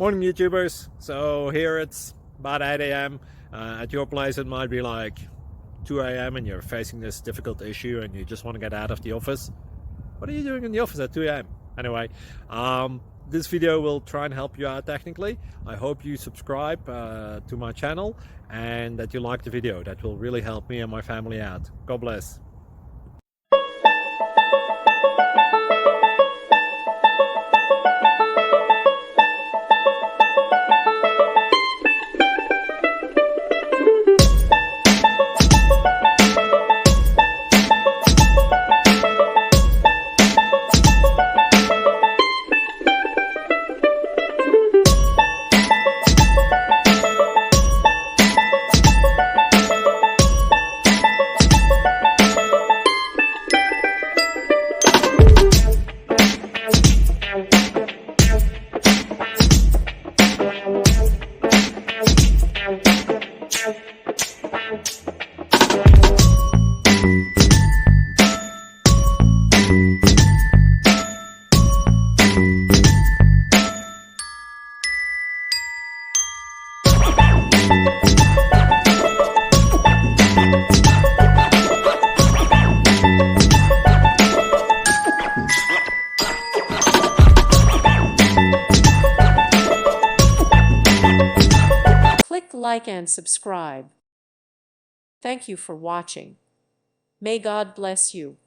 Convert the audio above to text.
Morning YouTubers. So here it's about 8 a.m. At your place it might be like 2 a.m. and you're facing this difficult issue and you just want to get out of the office. What are you doing in the office at 2 a.m.? Anyway, this video will try and help you out technically. I hope you subscribe to my channel and that you like the video. That will really help me and my family out. God bless. Click like and subscribe. Thank you for watching. May God bless you.